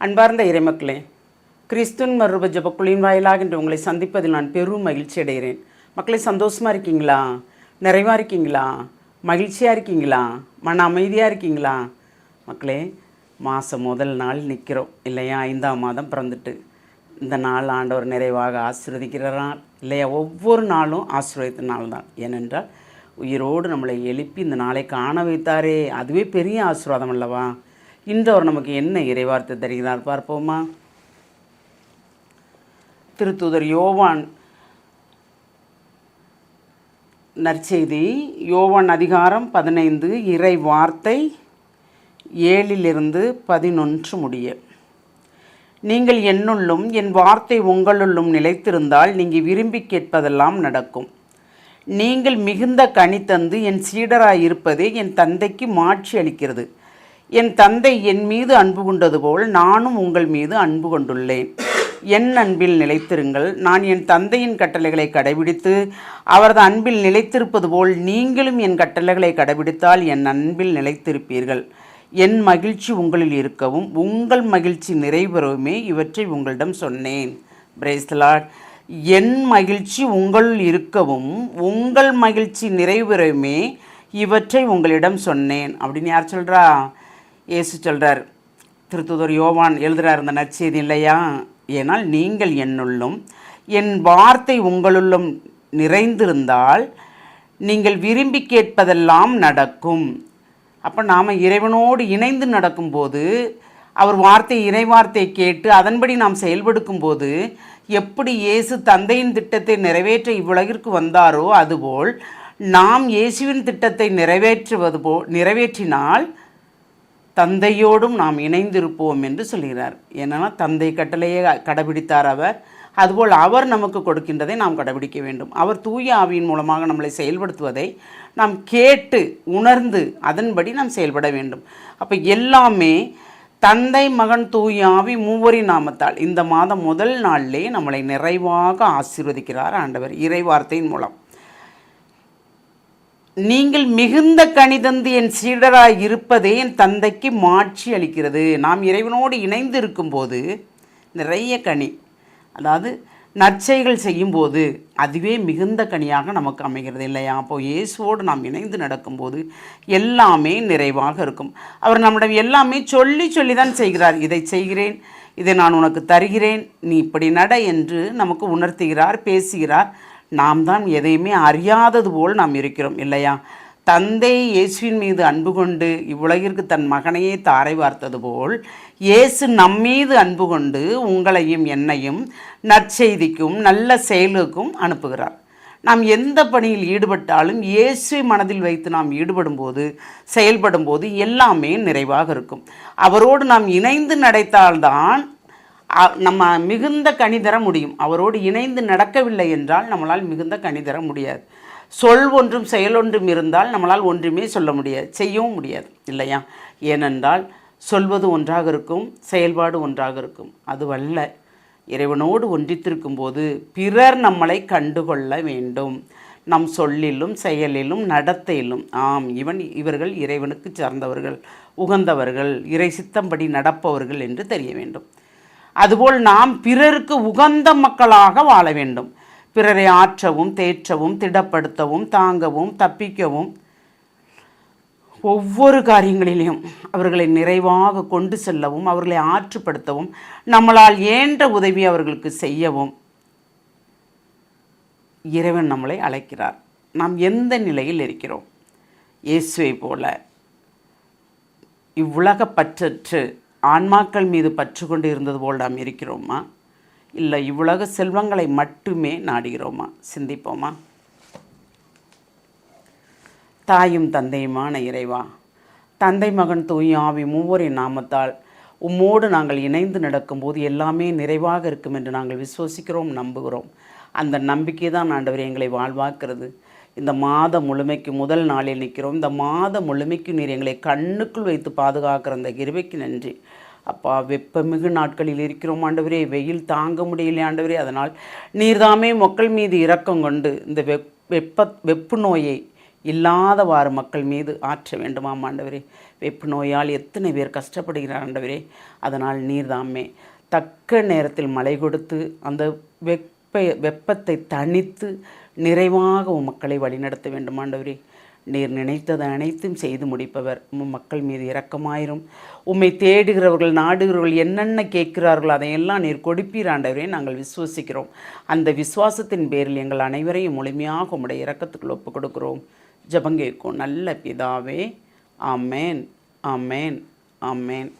அன்பார்ந்த இறைமக்களே, கிறிஸ்துவின் மறுரூப ஜெபக்குழியின் வாயிலாக இன்று உங்களை சந்திப்பதில் நான் பெரும் மகிழ்ச்சி அடைகிறேன். மக்களே, சந்தோஷமாக இருக்கீங்களா? நிறைவாக இருக்கீங்களா? மகிழ்ச்சியாக இருக்கீங்களா? மன அமைதியாக இருக்கீங்களா? மக்களே, மாதம் முதல் நாள் நிற்கிறோம் இல்லையா? 5ஆம் மாதம் பிறந்துட்டு இந்த நாள் ஆண்டவர் நிறைவாக ஆசீர்வதிக்கிறார் இல்லையா? ஒவ்வொரு நாளும் ஆசீர்வதித்த நாள் தான். ஏனென்றால் உயிரோடு நம்மளை எழுப்பி இந்த நாளை காண வைத்தாரே, அதுவே பெரிய ஆசீர்வாதம் அல்லவா? இன்று அவர் நமக்கு என்ன இறைவார்த்தை தருகிறார் பார்ப்போமா? திருத்தூதர் யோவான் நற்செய்தி, யோவான் அதிகாரம் 15, இறை வார்த்தை 7-11 முடிய. நீங்கள் என்னுள்ளும் என் வார்த்தை உங்களுள்ளும் நிலைத்திருந்தால் நீங்கள் விரும்பி கேட்பதெல்லாம் நடக்கும். நீங்கள் மிகுந்த கனி தந்து என் சீடராய் இருப்பதே என் தந்தைக்கு மாட்சி அளிக்கிறது. என் தந்தை என் மீது அன்பு கொண்டது போல் நானும் உங்கள் மீது அன்பு கொண்டுள்ளேன். என் அன்பில் நிலைத்திருங்கள். நான் என் தந்தையின் கட்டளைகளை கடைபிடித்து அவரது அன்பில் நிலைத்திருப்பது போல் நீங்களும் என் கட்டளைகளை கடைபிடித்தால் என் அன்பில் நிலைத்திருப்பீர்கள். என் மகிழ்ச்சி உங்களில் இருக்கவும் உங்கள் மகிழ்ச்சி நிறைவேறவுமே இவற்றை உங்களிடம் சொன்னேன். Praise the Lord. என் மகிழ்ச்சி உங்களுள் இருக்கவும் உங்கள் மகிழ்ச்சி நிறைவேறவுமே இவற்றை உங்களிடம் சொன்னேன் அப்படின்னு யார் சொல்கிறா? இயேசு சொல்கிறார். திருத்தூதர் யோவான் எழுதுகிறார் இந்த நற்செய்தி இல்லையா? ஏனால் நீங்கள் என்னுள்ளும் என் வார்த்தை உங்களுள்ளும் நிறைந்திருந்தால் நீங்கள் விரும்பி கேட்பதெல்லாம் நடக்கும். அப்போ நாம் இறைவனோடு இணைந்து நடக்கும்போது, அவர் வார்த்தை இறைவார்த்தை கேட்டு அதன்படி நாம் செயல்படுக்கும்போது, எப்படி இயேசு தந்தையின் திட்டத்தை நிறைவேற்ற இவ்வுலகிற்கு வந்தாரோ அதுபோல் நாம் இயேசுவின் திட்டத்தை நிறைவேற்றினால் தந்தையோடும் நாம் இணைந்திருப்போம் என்று சொல்கிறார். ஏன்னா தந்தை கட்டளையை கடைபிடித்தார் அவர், அதுபோல் அவர் நமக்கு கொடுக்கின்றதை நாம் கடைபிடிக்க வேண்டும். அவர் தூய ஆவியின் மூலமாக நம்மளை செயல்படுத்துவதை நாம் கேட்டு உணர்ந்து அதன்படி நாம் செயல்பட வேண்டும். அப்போ எல்லாமே தந்தை மகன் தூய ஆவி மூவரின் நாமத்தால் இந்த மாதம் முதல் நாளிலே நம்மளை நிறைவாக ஆசீர்வதிக்கிறார் ஆண்டவர் இறைவார்த்தையின் மூலம். நீங்கள் மிகுந்த கனி தந்து என் சீடராய் இருப்பதே என் தந்தைக்கு மாட்சி அளிக்கிறது. நாம் இறைவனோடு இணைந்து இருக்கும்போது நிறைய கனி, அதாவது நற்செய்கள் செய்யும்போது அதுவே மிகுந்த கனியாக நமக்கு அமைகிறது இல்லையா? அப்போது இயேசுவோடு நாம் இணைந்து நடக்கும்போது எல்லாமே நிறைவாக இருக்கும். அவர் நம்மிடம் எல்லாமே சொல்லி தான் செய்கிறார். இதை செய்கிறேன், இதை நான் உனக்கு தருகிறேன், நீ இப்படி நட என்று நமக்கு உணர்த்துகிறார், பேசுகிறார். நாம் தான் எதையுமே அறியாதது போல் நாம் இருக்கிறோம் இல்லையா? தந்தை இயேசுவின் மீது அன்பு கொண்டு இவ்வுலகிற்கு தன் மகனையே தாரை வார்த்தது போல் இயேசு நம்மீது அன்பு கொண்டு உங்களையும் என்னையும் நற்செய்திக்கும் நல்ல செயலுக்கும் அனுப்புகிறார். நாம் எந்த பணியில் ஈடுபட்டாலும் இயேசுவை மனதில் வைத்து நாம் ஈடுபடும்போது செயல்படும்போது எல்லாமே நிறைவாக இருக்கும். அவரோடு நாம் இணைந்து நடத்தால்தான் நம்ம மிகுந்த கனி தர முடியும். அவரோடு இணைந்து நடக்கவில்லை என்றால் நம்மளால் மிகுந்த கனி தர முடியாது. சொல் ஒன்றும் செயல் ஒன்றும் இருந்தால் நம்மளால் ஒன்றுமே சொல்ல முடியாது, செய்யவும் முடியாது இல்லையா? ஏனென்றால் சொல்வது ஒன்றாக இருக்கும், செயல்பாடு ஒன்றாக இருக்கும். அதுவல்ல, இறைவனோடு ஒன்றித்திருக்கும் போது பிறர் நம்மளை கண்டுகொள்ள வேண்டும். நம் சொல்லிலும் செயலிலும் நடத்தையிலும் இவர்கள் இறைவனுக்கு சார்ந்தவர்கள், உகந்தவர்கள், இறை சித்தம்படி நடப்பவர்கள் என்று தெரிய வேண்டும். அதுபோல் நாம் பிறருக்கு உகந்த மக்களாக வாழ வேண்டும். பிறரை ஆற்றவும் தேற்றவும் திடப்படுத்தவும் தாங்கவும் தப்பிக்கவும் ஒவ்வொரு காரியங்களிலும் அவர்களை நிறைவாக கொண்டு செல்லவும் அவர்களை ஆற்றுப்படுத்தவும் நம்மளால் இயன்ற உதவி அவர்களுக்கு செய்யவும் இறைவன் நம்மளை அழைக்கிறார். நாம் எந்த நிலையில் இருக்கிறோம்? இயேசுவை போல இவ்வுலக பற்றற்று ஆன்மாக்கள் மீது பற்று கொண்டு இருந்தது போல் நாம் இருக்கிறோமா? இல்லை இவ்வுலக செல்வங்களை மட்டுமே நாடுகிறோமா? சிந்திப்போமா? தாயும் தந்தையுமான இறைவா, தந்தை மகன் தூய ஆவி மூவரின் நாமத்தால் உம்மோடு நாங்கள் இணைந்து நடக்கும்போது எல்லாமே நிறைவாக இருக்கும் என்று நாங்கள் விசுவசிக்கிறோம், நம்புகிறோம். அந்த நம்பிக்கை தான் ஆண்டவர் எங்களை வாழ்வாக்குறது. இந்த மாதம் முழுமைக்கு முதல் நாளில் நிற்கிறோம். இந்த மாதம் முழுமைக்கு நீர் எங்களை கண்ணுக்குள் வைத்து பாதுகாக்கிற அந்த கிருபைக்கு நன்றி அப்பா. வெப்பமிகு நாட்களில் இருக்கிறோம் ஆண்டவரே, வெயில் தாங்க முடியல ஆண்டவரே. அதனால் நீர்தாமே மக்கள் மீது இரக்கம் கொண்டு இந்த வெப்பு நோயை இல்லாதவாறு மக்கள் மீது ஆற்ற வேண்டுமாம் ஆண்டவரே. வெப்பு நோயால் எத்தனை பேர் கஷ்டப்படுகிறார் ஆண்டவரே. அதனால் நீர்தாமே தக்க நேரத்தில் மழை கொடுத்து அந்த வெப்பத்தை தணித்து நிறைவாக மக்களை வழிநடத்த வேண்டும் ஆண்டவரே. நீர் நினைத்தது அனைத்தும் செய்து முடிப்பவர். மக்கள் மீது இரக்கமாயிரும். உம்மை தேடுகிறவர்கள் நாடுகிறவர்கள் என்னென்ன கேட்கிறார்கள் அதையெல்லாம் நீர் கொடுப்பீர் ஆண்டவரே. நாங்கள் விசுவசிக்கிறோம். அந்த விசுவாசத்தின் பேரில் எங்கள் அனைவரையும் முழுமையாக உம்முடைய இரக்கத்துக்குள் ஒப்புக் கொடுக்கிறோம். ஜெபம் கேட்கும் நல்ல பிதாவே. ஆமேன், ஆமேன், ஆமேன்.